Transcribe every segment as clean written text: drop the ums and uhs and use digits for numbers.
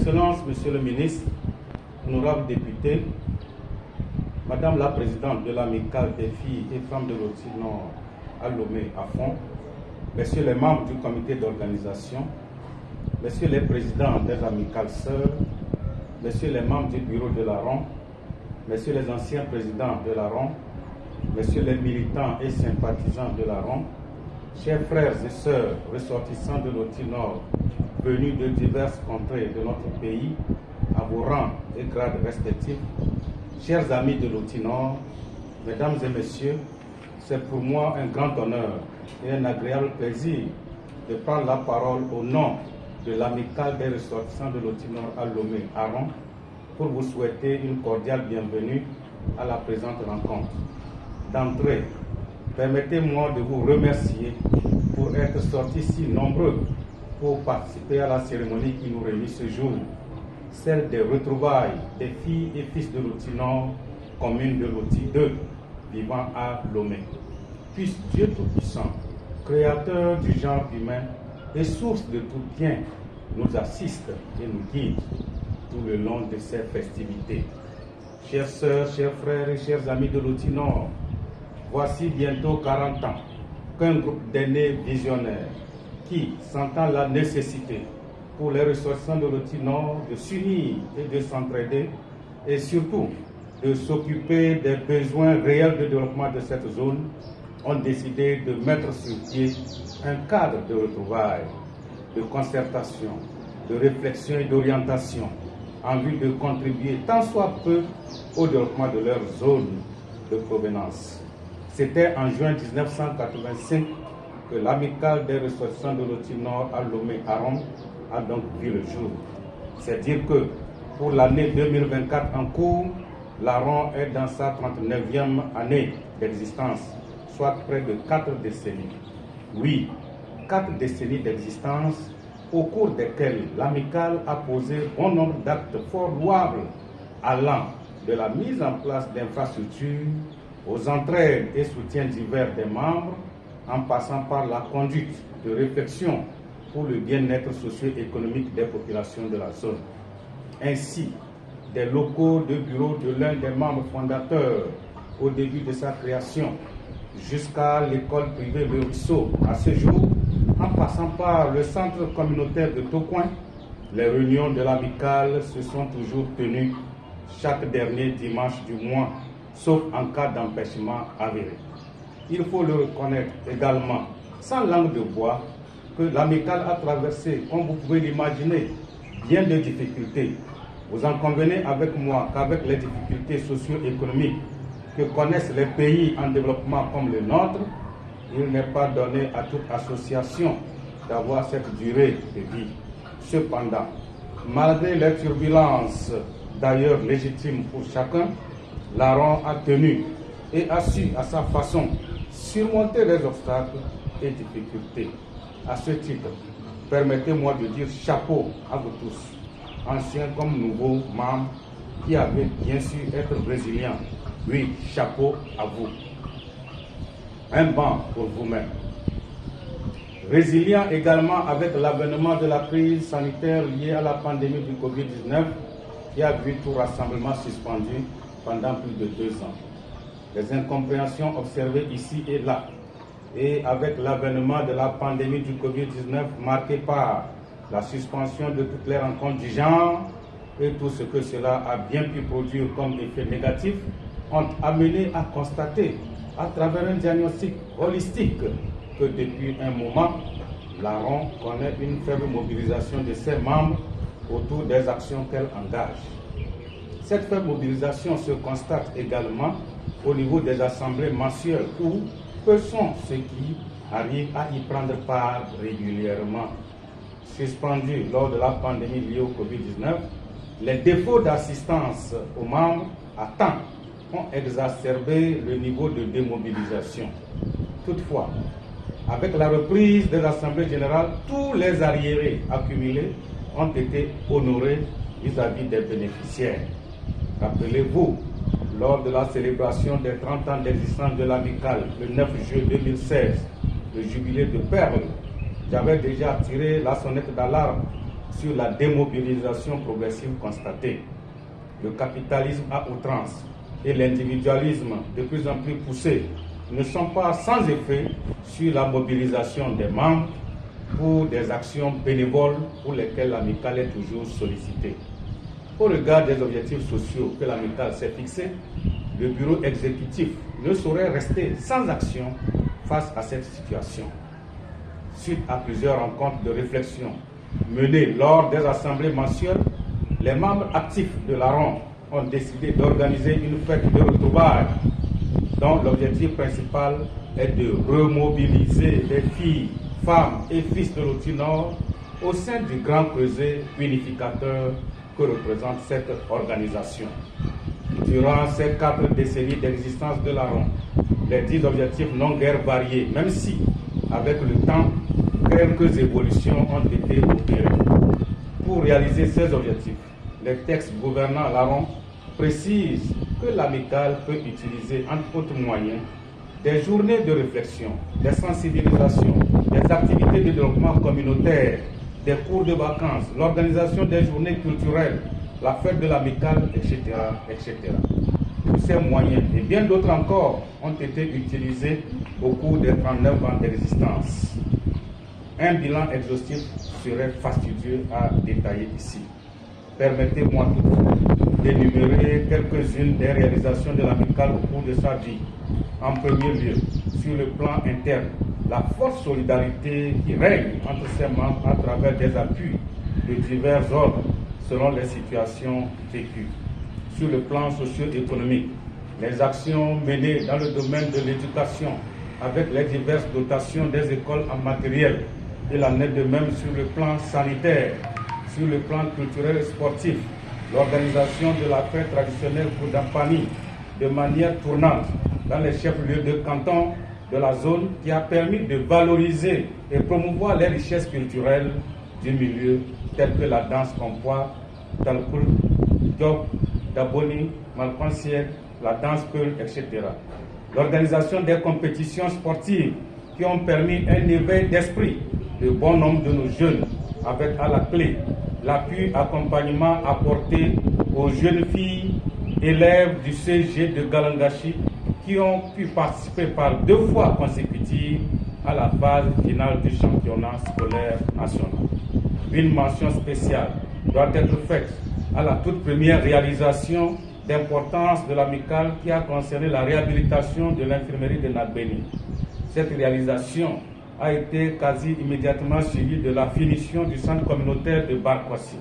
Excellences, Monsieur le ministre, honorables députés, Madame la Présidente de l'Amicale des filles et femmes de Loti Nord à Lomé à Fond, Messieurs les membres du comité d'organisation, Messieurs les présidents des amicales sœurs, Messieurs les membres du bureau de l'ARON, Messieurs les anciens présidents de l'ARON, Messieurs les militants et sympathisants de l'ARON, chers frères et sœurs ressortissants de Loti Nord, venus de diverses contrées de notre pays, à vos rangs et grades respectifs, chers amis de Loti Nord, mesdames et messieurs, c'est pour moi un grand honneur et un agréable plaisir de prendre la parole au nom de l'amicale des ressortissants de Loti Nord à Lomé Aron pour vous souhaiter une cordiale bienvenue à la présente rencontre. D'entrée, permettez-moi de vous remercier pour être sortis si nombreux pour participer à la cérémonie qui nous réunit ce jour, celle des retrouvailles des filles et fils de Loti Nord, commune de Loti 2, vivant à Lomé. Puisse Dieu Tout-Puissant, créateur du genre humain et source de tout bien, nous assiste et nous guide tout le long de ces festivités. Chères sœurs, chers frères et chers amis de Loti Nord, voici bientôt 40 ans qu'un groupe d'aînés visionnaires qui, sentant la nécessité pour les ressortissants de Loti Nord de s'unir et de s'entraider et surtout de s'occuper des besoins réels de développement de cette zone, ont décidé de mettre sur pied un cadre de retrouvailles, de concertation, de réflexion et d'orientation en vue de contribuer tant soit peu au développement de leur zone de provenance. C'était en juin 1985 que l'amicale des ressortissants de Loti Nord à Lomé Aron a donc vu le jour. C'est dire que pour l'année 2024 en cours, l'Aron est dans sa 39e année d'existence, soit près de 4 décennies. Oui, 4 décennies d'existence au cours desquelles l'amicale a posé bon nombre d'actes fort louables allant de la mise en place d'infrastructures aux entraides et soutiens divers des membres, en passant par la conduite de réflexion pour le bien-être socio-économique des populations de la zone. Ainsi, des locaux de bureau de l'un des membres fondateurs au début de sa création, jusqu'à l'école privée Le Ruisseau à ce jour, en passant par le centre communautaire de Tocoin, les réunions de l'amicale se sont toujours tenues chaque dernier dimanche du mois, sauf en cas d'empêchement avéré. Il faut le reconnaître également, sans langue de bois, que l'amicale a traversé, comme vous pouvez l'imaginer, bien de difficultés. Vous en convenez avec moi qu'avec les difficultés socio-économiques que connaissent les pays en développement comme le nôtre, il n'est pas donné à toute association d'avoir cette durée de vie. Cependant, malgré les turbulences, d'ailleurs légitimes pour chacun, l'Aron a tenu et a su à sa façon surmonter les obstacles et difficultés. À ce titre, permettez-moi de dire chapeau à vous tous, anciens comme nouveaux membres, qui avez bien su être résilients. Oui, chapeau à vous. Un banc pour vous-même. Résilient également avec l'avènement de la crise sanitaire liée à la pandémie du Covid-19 qui a vu tout rassemblement suspendu pendant plus de 2 ans. Les incompréhensions observées ici et là, et avec l'avènement de la pandémie du Covid-19 marquée par la suspension de toutes les rencontres du genre et tout ce que cela a bien pu produire comme effet négatif, ont amené à constater, à travers un diagnostic holistique, que depuis un moment, l'ARON connaît une faible mobilisation de ses membres autour des actions qu'elle engage. Cette faible mobilisation se constate également au niveau des assemblées mensuelles où peu sont ceux qui arrivent à y prendre part régulièrement. Suspendus lors de la pandémie liée au Covid-19, les défauts d'assistance aux membres à temps ont exacerbé le niveau de démobilisation. Toutefois, avec la reprise des assemblées générales, tous les arriérés accumulés ont été honorés vis-à-vis des bénéficiaires. Rappelez-vous, lors de la célébration des 30 ans d'existence de l'amicale, le 9 juillet 2016, le jubilé de Perle, j'avais déjà tiré la sonnette d'alarme sur la démobilisation progressive constatée. Le capitalisme à outrance et l'individualisme de plus en plus poussé ne sont pas sans effet sur la mobilisation des membres pour des actions bénévoles pour lesquelles l'amicale est toujours sollicitée. Au regard des objectifs sociaux que l'amicale s'est fixés, le bureau exécutif ne saurait rester sans action face à cette situation. Suite à plusieurs rencontres de réflexion menées lors des assemblées mensuelles, les membres actifs de l'ARON ont décidé d'organiser une fête de retrouvailles dont l'objectif principal est de remobiliser les filles, femmes et fils de l'Oti Nord au sein du grand creuset unificateur que représente cette organisation. Durant ces 4 décennies d'existence de l'ARON, les 10 objectifs n'ont guère varié, même si, avec le temps, quelques évolutions ont été opérées. Pour réaliser ces objectifs, les textes gouvernant l'ARON précisent que l'amicale peut utiliser, entre autres moyens, des journées de réflexion, des sensibilisations, des activités de développement communautaire, des cours de vacances, l'organisation des journées culturelles, la fête de l'amicale, etc., etc. Tous ces moyens et bien d'autres encore ont été utilisés au cours des 39 ans d'existence. Un bilan exhaustif serait fastidieux à détailler ici. Permettez-moi toutefois d'énumérer quelques-unes des réalisations de l'amicale au cours de sa vie. En premier lieu, sur le plan interne, la forte solidarité qui règne entre ses membres à travers des appuis de divers ordres selon les situations vécues. Sur le plan socio-économique, les actions menées dans le domaine de l'éducation avec les diverses dotations des écoles en matériel, il en est de même sur le plan sanitaire, sur le plan culturel et sportif, l'organisation de la fête traditionnelle pour Dampani de manière tournante dans les chefs-lieux de canton de la zone qui a permis de valoriser et promouvoir les richesses culturelles du milieu telles que la danse compois, Talkoul, Diop, Daboni, Malpensier, la danse Peul, etc. L'organisation des compétitions sportives qui ont permis un éveil d'esprit de bon nombre de nos jeunes avec à la clé l'appui accompagnement apporté aux jeunes filles élèves du CG de Galangashi qui ont pu participer par 2 fois consécutives à la phase finale du championnat scolaire national. Une mention spéciale doit être faite à la toute première réalisation d'importance de l'amicale qui a concerné la réhabilitation de l'infirmerie de Nagbeni. Cette réalisation a été quasi immédiatement suivie de la finition du centre communautaire de Barkwassi,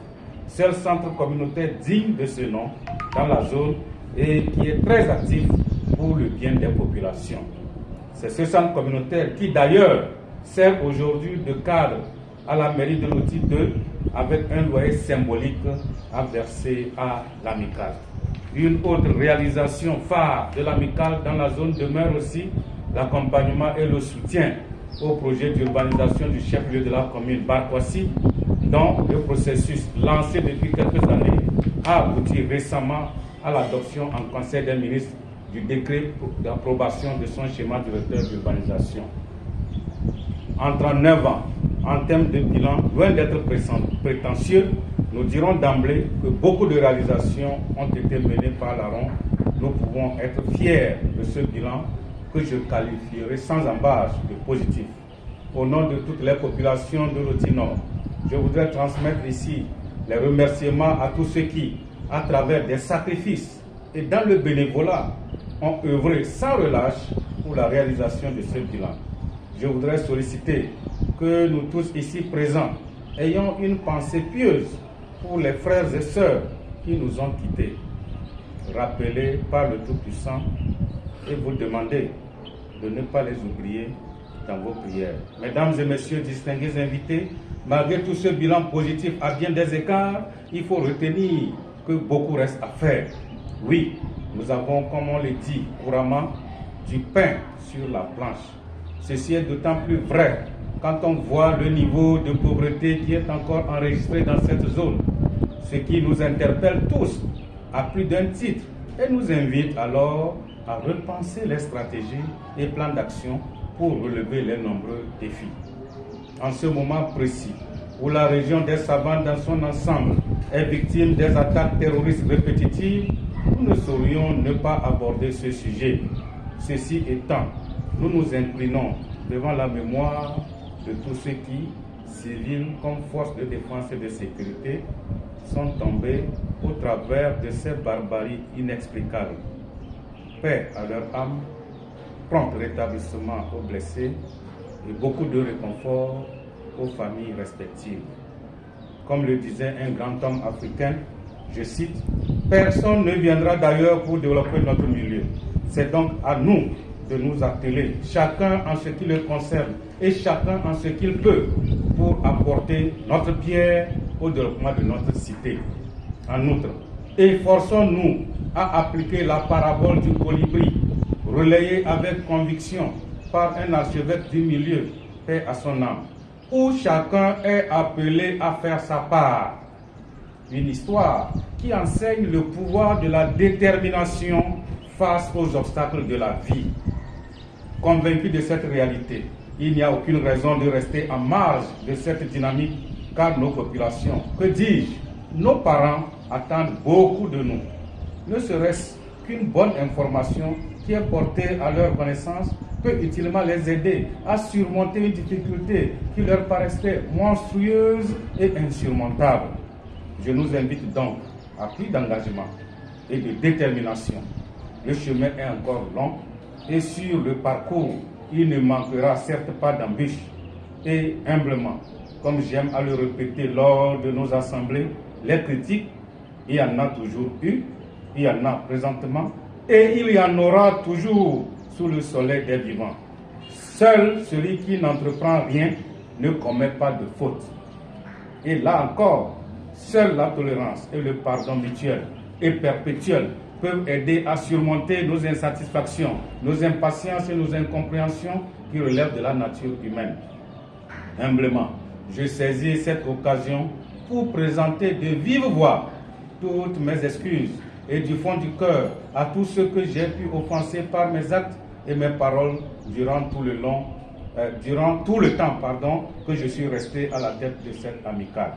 seul centre communautaire digne de ce nom dans la zone et qui est très actif pour le bien des populations. C'est ce centre communautaire qui d'ailleurs sert aujourd'hui de cadre à la mairie de Loti 2 avec un loyer symbolique à verser à l'amicale. Une autre réalisation phare de l'amicale dans la zone demeure aussi l'accompagnement et le soutien au projet d'urbanisation du chef-lieu de la commune Barkwassi, dont le processus lancé depuis quelques années a abouti récemment à l'adoption en Conseil des ministres du décret d'approbation de son schéma directeur d'urbanisation. En 39 ans, en termes de bilan, loin d'être prétentieux, nous dirons d'emblée que beaucoup de réalisations ont été menées par l'ARON. Nous pouvons être fiers de ce bilan que je qualifierai sans embâche de positif. Au nom de toutes les populations de l'Oti Nord, je voudrais transmettre ici les remerciements à tous ceux qui, à travers des sacrifices et dans le bénévolat, ont œuvré sans relâche pour la réalisation de ce bilan. Je voudrais solliciter que nous tous ici présents ayons une pensée pieuse pour les frères et sœurs qui nous ont quittés, rappelés par le Tout-Puissant, et vous demander de ne pas les oublier dans vos prières. Mesdames et messieurs, distingués invités, malgré tout ce bilan positif à bien des écarts, il faut retenir que beaucoup reste à faire. Oui, nous avons, comme on le dit couramment, du pain sur la planche. Ceci est d'autant plus vrai quand on voit le niveau de pauvreté qui est encore enregistré dans cette zone, ce qui nous interpelle tous à plus d'un titre et nous invite alors à repenser les stratégies et plans d'action pour relever les nombreux défis. En ce moment précis, où la région des Savanes dans son ensemble est victime des attaques terroristes répétitives, nous ne saurions ne pas aborder ce sujet. Ceci étant, nous nous inclinons devant la mémoire de tous ceux qui, civils comme forces de défense et de sécurité, sont tombés au travers de ces barbaries inexplicables. Paix à leur âme, prompt rétablissement aux blessés et beaucoup de réconfort aux familles respectives. Comme le disait un grand homme africain, je cite, « Personne ne viendra d'ailleurs pour développer notre milieu. C'est donc à nous de nous atteler, chacun en ce qui le concerne et chacun en ce qu'il peut, pour apporter notre pierre au développement de notre cité. En outre, efforçons-nous à appliquer la parabole du colibri, relayée avec conviction par un archevêque du milieu, paix à son âme, où chacun est appelé à faire sa part. Une histoire qui enseigne le pouvoir de la détermination face aux obstacles de la vie. Convaincu de cette réalité, il n'y a aucune raison de rester en marge de cette dynamique, car nos populations, que dis-je, nos parents attendent beaucoup de nous. Ne serait-ce qu'une bonne information qui est portée à leur connaissance peut utilement les aider à surmonter une difficulté qui leur paraissait monstrueuse et insurmontable. Je nous invite donc à plus d'engagement et de détermination. Le chemin est encore long et sur le parcours, il ne manquera certes pas d'embûches. Et humblement, comme j'aime à le répéter lors de nos assemblées, les critiques, il y en a toujours eu, il y en a présentement, et il y en aura toujours sous le soleil des vivants. Seul celui qui n'entreprend rien ne commet pas de faute. Et là encore, seule la tolérance et le pardon mutuel et perpétuel peuvent aider à surmonter nos insatisfactions, nos impatiences et nos incompréhensions qui relèvent de la nature humaine. Humblement, je saisis cette occasion pour présenter de vive voix toutes mes excuses et du fond du cœur à tous ceux que j'ai pu offenser par mes actes et mes paroles durant tout le temps que je suis resté à la tête de cette amicale.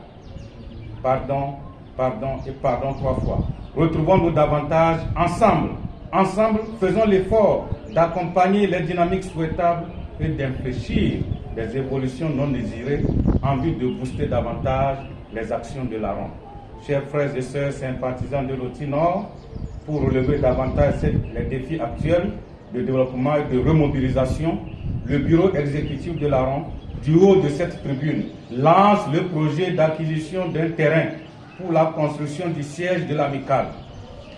Pardon, pardon et pardon 3 fois. Retrouvons-nous davantage ensemble. Ensemble, faisons l'effort d'accompagner les dynamiques souhaitables et d'infléchir des évolutions non désirées en vue de booster davantage les actions de la ronde. Chers frères et sœurs sympathisants de l'OTI Nord, pour relever davantage les défis actuels de développement et de remobilisation, le bureau exécutif de la ronde, du haut de cette tribune, lance le projet d'acquisition d'un terrain pour la construction du siège de l'amicale.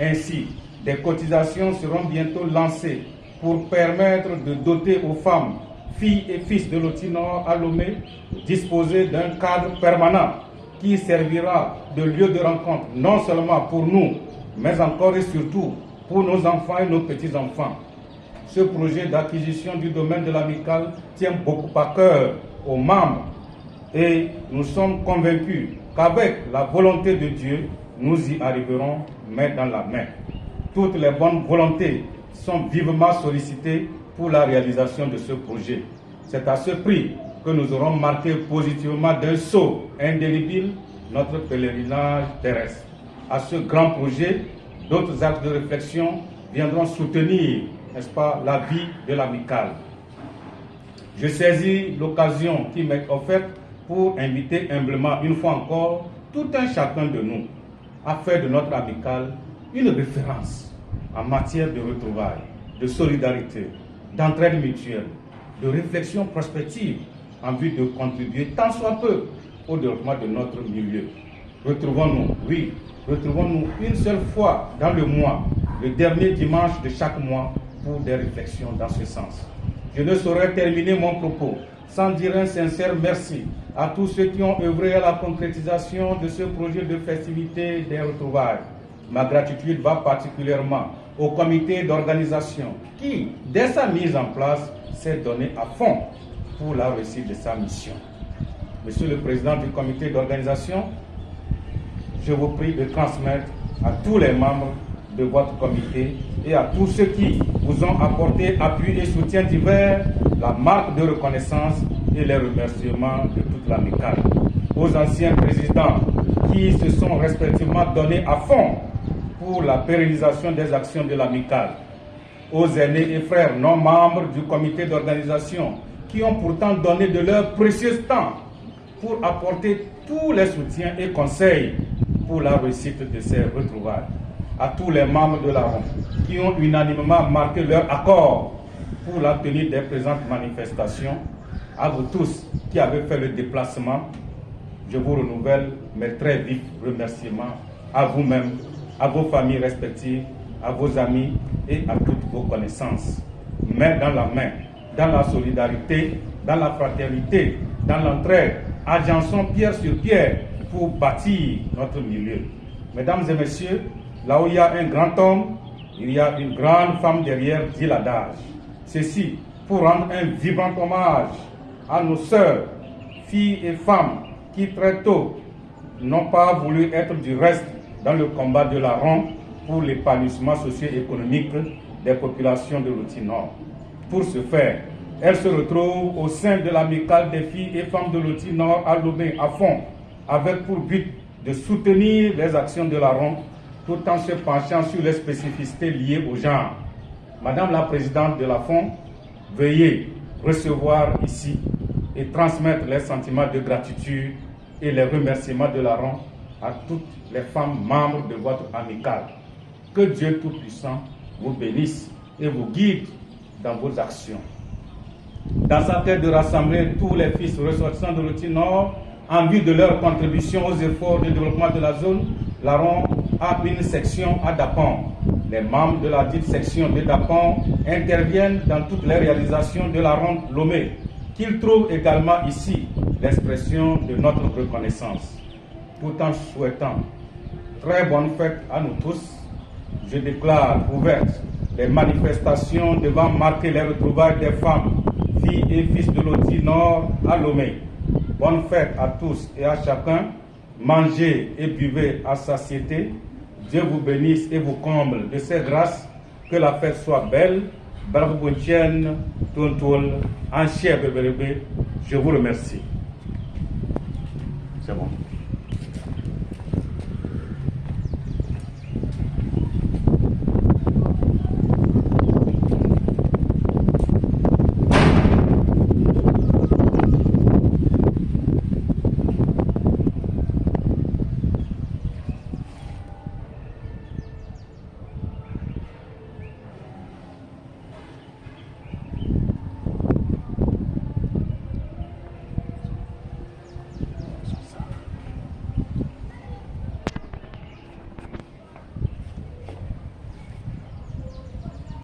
Ainsi, des cotisations seront bientôt lancées pour permettre de doter aux femmes, filles et fils de l'OTI Nord à Lomé, disposer d'un cadre permanent qui servira de lieu de rencontre non seulement pour nous, mais encore et surtout pour nos enfants et nos petits-enfants. Ce projet d'acquisition du domaine de l'amicale tient beaucoup à cœur aux membres et nous sommes convaincus qu'avec la volonté de Dieu, nous y arriverons main dans la main. Toutes les bonnes volontés sont vivement sollicitées pour la réalisation de ce projet. C'est à ce prix que nous aurons marqué positivement d'un sceau indélébile notre pèlerinage terrestre. À ce grand projet, d'autres actes de réflexion viendront soutenir, n'est-ce pas, la vie de l'amicale. Je saisis l'occasion qui m'est offerte pour inviter humblement, une fois encore, tout un chacun de nous à faire de notre amicale une référence en matière de retrouvailles, de solidarité, d'entraide mutuelle, de réflexion prospective en vue de contribuer tant soit peu au développement de notre milieu. Retrouvons-nous, oui, retrouvons-nous une seule fois dans le mois, le dernier dimanche de chaque mois, pour des réflexions dans ce sens. Je ne saurais terminer mon propos sans dire un sincère merci à tous ceux qui ont œuvré à la concrétisation de ce projet de festivité des retrouvailles. Ma gratitude va particulièrement au comité d'organisation qui, dès sa mise en place, s'est donné à fond pour la réussite de sa mission. Monsieur le Président du comité d'organisation, je vous prie de transmettre à tous les membres de votre comité et à tous ceux qui vous ont apporté appui et soutien divers la marque de reconnaissance et les remerciements de toute l'amicale. Au aux anciens présidents qui se sont respectivement donnés à fond pour la pérennisation des actions de l'amicale, aux aînés et frères non membres du comité d'organisation qui ont pourtant donné de leur précieux temps pour apporter tous les soutiens et conseils pour la réussite de ces retrouvailles, à tous les membres de la ROM qui ont unanimement marqué leur accord pour la tenue des présentes manifestations, à vous tous qui avez fait le déplacement, je vous renouvelle mes très vifs remerciements à vous-même, à vos familles respectives, à vos amis et à toutes vos connaissances. Main dans la main, dans la solidarité, dans la fraternité, dans l'entraide, agençons pierre sur pierre pour bâtir notre milieu. Mesdames et messieurs, là où il y a un grand homme, il y a une grande femme derrière, dit l'adage. Ceci pour rendre un vibrant hommage à nos sœurs, filles et femmes qui très tôt n'ont pas voulu être du reste dans le combat de la ronde pour l'épanouissement socio-économique des populations de l'Outil Nord. Pour ce faire, elles se retrouvent au sein de l'amicale des filles et femmes de l'Outil Nord à Lomé à fond, avec pour but de soutenir les actions de la ronde tout en se penchant sur les spécificités liées au genre. Madame la présidente de la FON, veuillez recevoir ici et transmettre les sentiments de gratitude et les remerciements de la ronde à toutes les femmes membres de votre amicale. Que Dieu Tout-Puissant vous bénisse et vous guide dans vos actions. Dans sa tête de rassembler tous les fils ressortissants de l'Outil Nord en vue de leur contribution aux efforts de développement de la zone, la ronde a une section à Dapon. Les membres de la dite section de Dapon interviennent dans toutes les réalisations de la ronde Lomé, qu'ils trouvent également ici l'expression de notre reconnaissance. Tout en souhaitant très bonne fête à nous tous, je déclare ouvertes les manifestations devant marquer les retrouvailles des femmes, filles et fils de l'Outil Nord à Lomé. Bonne fête à tous et à chacun. Mangez et buvez à satiété. Dieu vous bénisse et vous comble de ses grâces. Que la fête soit belle. Barboutienne, Tontoul, Anchia Bébélébé. Je vous remercie. C'est bon.